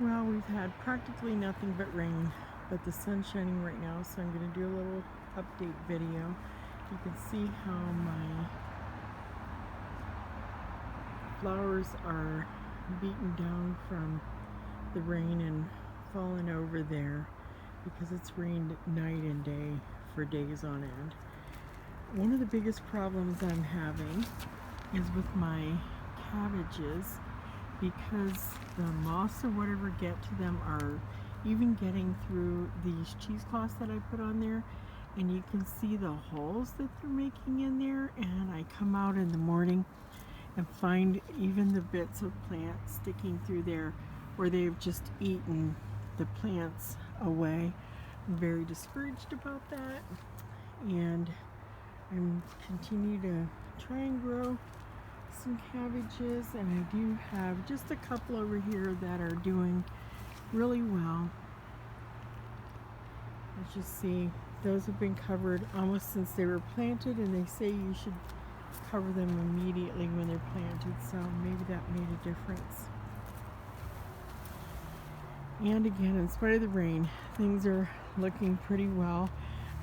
Well, we've had practically nothing but rain, but the sun's shining right now, so I'm going to do a little update video. You can see how my flowers are beaten down from the rain and fallen over there because it's rained night and day for days on end. One of the biggest problems I'm having is with my cabbages because the moths or whatever get to them are even getting through these cheesecloths that I put on there, and you can see the holes that they're making in there. And I come out in the morning and find even the bits of plants sticking through there where they've just eaten the plants away. I'm very discouraged about that, and I'm continue to try and grow some cabbages, and I do have just a couple over here that are doing really well. As you see, those have been covered almost since they were planted, and they say you should cover them immediately when they're planted, so maybe that made a difference. And again, in spite of the rain, things are looking pretty well.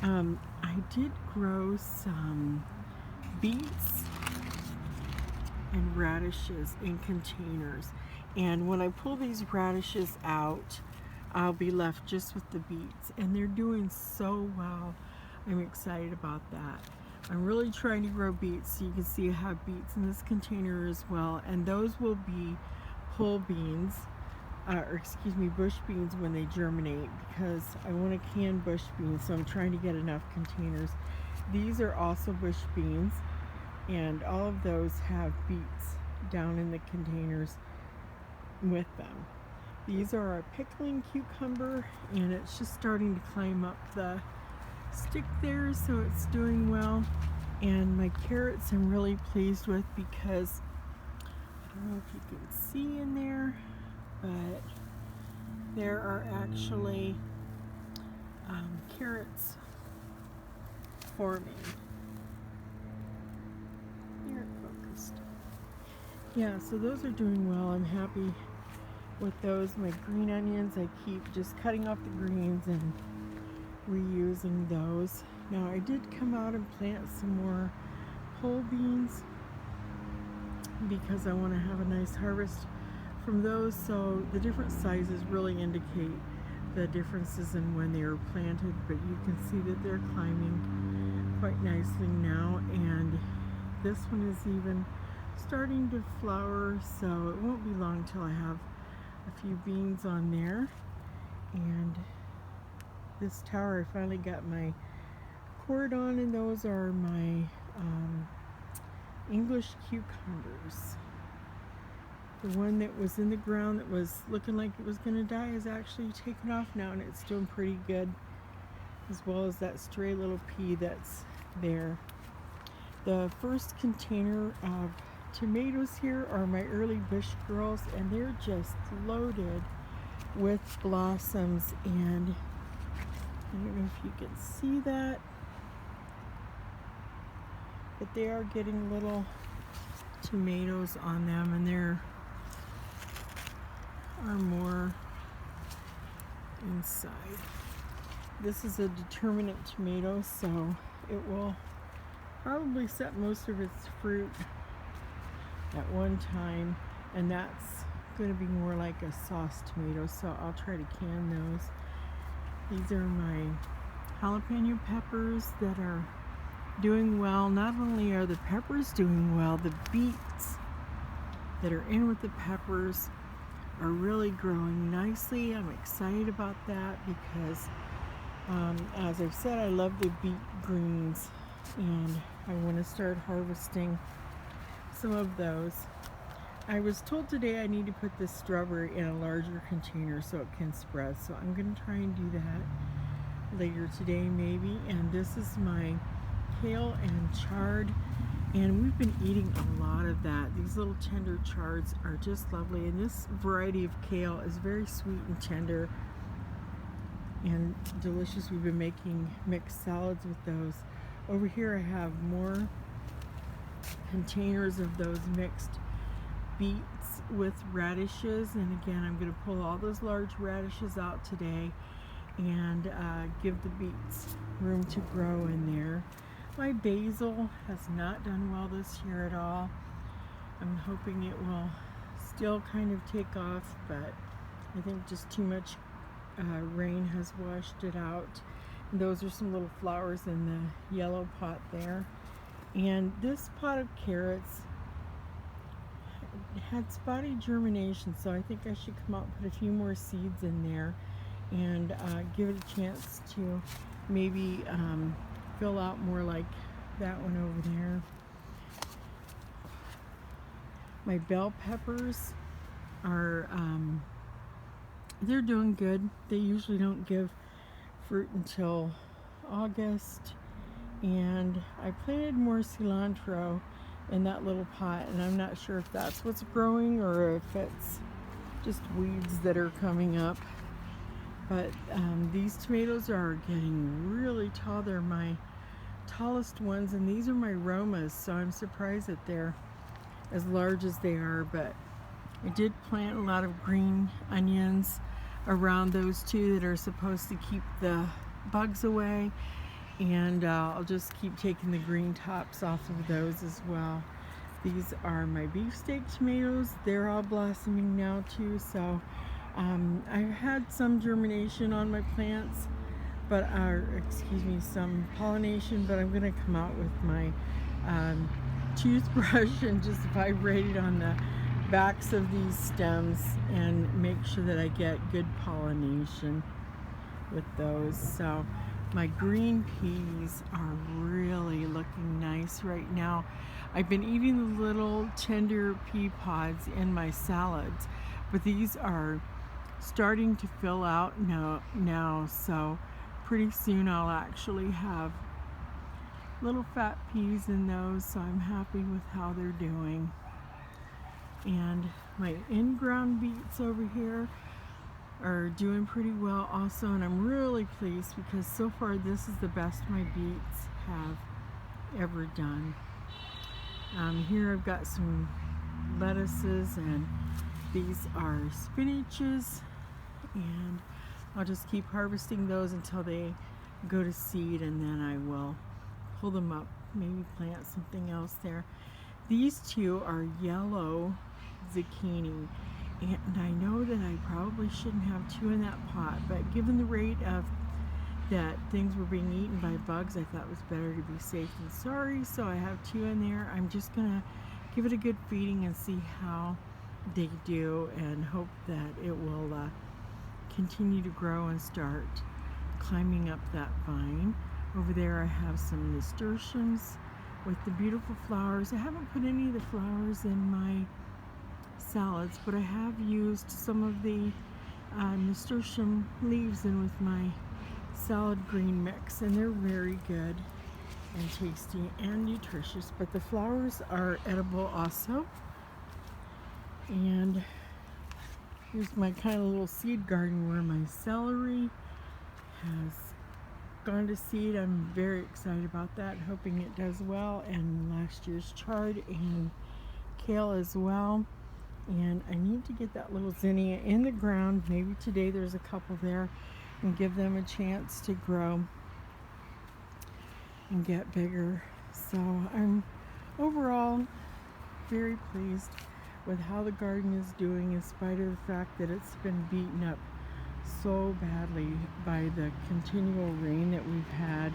I did grow some beets and radishes in containers, and when I pull these radishes out, I'll be left just with the beets, and they're doing so well. I'm excited about that. I'm really trying to grow beets, so you can see I have beets in this container as well, and those will be pole beans, bush beans when they germinate, because I want to can bush beans, so I'm trying to get enough containers. These are also bush beans, and all of those have beets down in the containers with them. These are a pickling cucumber, and it's just starting to climb up the stick there, so it's doing well. And my carrots I'm really pleased with because I don't know if you can see in there, but there are actually carrots forming. There, it focused. Yeah, so those are doing well. I'm happy with those. My green onions, I keep just cutting off the greens and reusing those. Now I did come out and plant some more pole beans because I want to have a nice harvest from those, so the different sizes really indicate the differences in when they were planted, but you can see that they're climbing quite nicely now, and this one is even starting to flower, so it won't be long till I have a few beans on there. And this tower, I finally got my cord on, and those are my English cucumbers. The one that was in the ground that was looking like it was going to die is actually taken off now, and it's doing pretty good, as well as that stray little pea that's there. The first container of tomatoes here are my early bush girls, and they're just loaded with blossoms, and I don't know if you can see that, but they are getting little tomatoes on them, and there are more inside. This is a determinate tomato, so it will probably set most of its fruit at one time, and that's going to be more like a sauce tomato, so I'll try to can those. These are my jalapeno peppers that are doing well. Not only are the peppers doing well, the beets that are in with the peppers are really growing nicely. I'm excited about that because as I've said, I love the beet greens, and I want to start harvesting some of those. I was told today I need to put this strawberry in a larger container so it can spread, so I'm going to try and do that later today maybe. And this is my kale and chard, and we've been eating a lot of that. These little tender chards are just lovely, and this variety of kale is very sweet and tender and delicious. We've been making mixed salads with those. Over here I have more containers of those mixed beets with radishes, and again I'm going to pull all those large radishes out today and give the beets room to grow in there. My basil has not done well this year at all. I'm hoping it will still kind of take off, but I think just too much rain has washed it out. And those are some little flowers in the yellow pot there. And this pot of carrots had spotty germination, so I think I should come out and put a few more seeds in there and give it a chance to maybe fill out more like that one over there. My bell peppers are they're doing good. They usually don't give fruit until August, and I planted more cilantro in that little pot, and I'm not sure if that's what's growing or if it's just weeds that are coming up. But these tomatoes are getting really tall. They're my tallest ones, and these are my Romas, so I'm surprised that they're as large as they are. But I did plant a lot of green onions around those two that are supposed to keep the bugs away, and I'll just keep taking the green tops off of those as well. These are my beefsteak tomatoes. They're all blossoming now too, so I've had some germination on my plants, but some pollination, but I'm gonna come out with my toothbrush and just vibrate it on the backs of these stems and make sure that I get good pollination with those. So my green peas are really looking nice right now. I've been eating the little tender pea pods in my salads, but these are starting to fill out now, so pretty soon I'll actually have little fat peas in those, so I'm happy with how they're doing. And my in-ground beets over here are doing pretty well also, and I'm really pleased because so far this is the best my beets have ever done. Here I've got some lettuces, and these are spinaches, and I'll just keep harvesting those until they go to seed, and then I will pull them up, maybe plant something else there. These two are yellow zucchini, and I know that I probably shouldn't have two in that pot, but given the rate of that things were being eaten by bugs, I thought it was better to be safe than sorry, so I have two in there. I'm just gonna give it a good feeding and see how they do, and hope that it will continue to grow and start climbing up that vine. Over there I have some nasturtiums with the beautiful flowers. I haven't put any of the flowers in my salads, but I have used some of the nasturtium leaves in with my salad green mix, and they're very good and tasty and nutritious. But the flowers are edible also. And here's my kind of little seed garden where my celery has gone to seed. I'm very excited about that, hoping it does well, and last year's chard and kale as well. And I need to get that little zinnia in the ground. Maybe today there's a couple there, and give them a chance to grow and get bigger. So I'm overall very pleased with how the garden is doing, in spite of the fact that it's been beaten up so badly by the continual rain that we've had.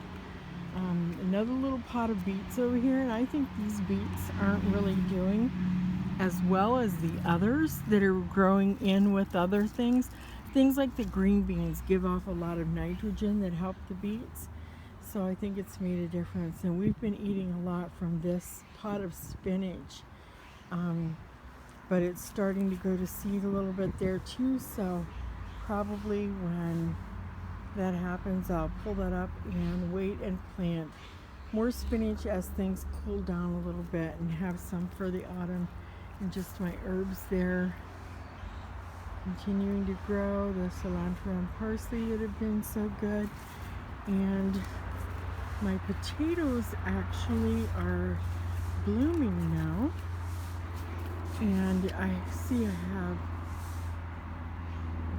Another little pot of beets over here, and I think these beets aren't really doing as well as the others that are growing in with other things. Things like the green beans give off a lot of nitrogen that help the beets, so I think it's made a difference. And we've been eating a lot from this pot of spinach, but it's starting to go to seed a little bit there too, so probably when that happens I'll pull that up and wait and plant more spinach as things cool down a little bit, and have some for the autumn. And just my herbs there continuing to grow, the cilantro and parsley that have been so good. And my potatoes actually are blooming now, And I see I have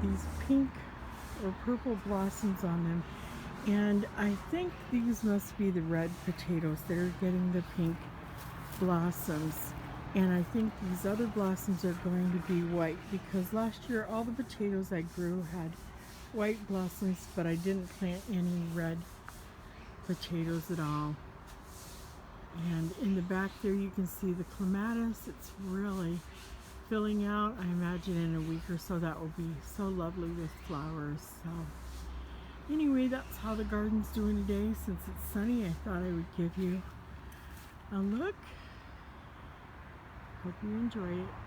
these pink or purple blossoms on them. And I think these must be the red potatoes that are getting the pink blossoms. And I think these other blossoms are going to be white, because last year all the potatoes I grew had white blossoms, but I didn't plant any red potatoes at all. And in the back there you can see the clematis. It's really filling out. I imagine in a week or so that will be so lovely with flowers. So anyway, that's how the garden's doing today. Since it's sunny, I thought I would give you a look. Hope you enjoy it.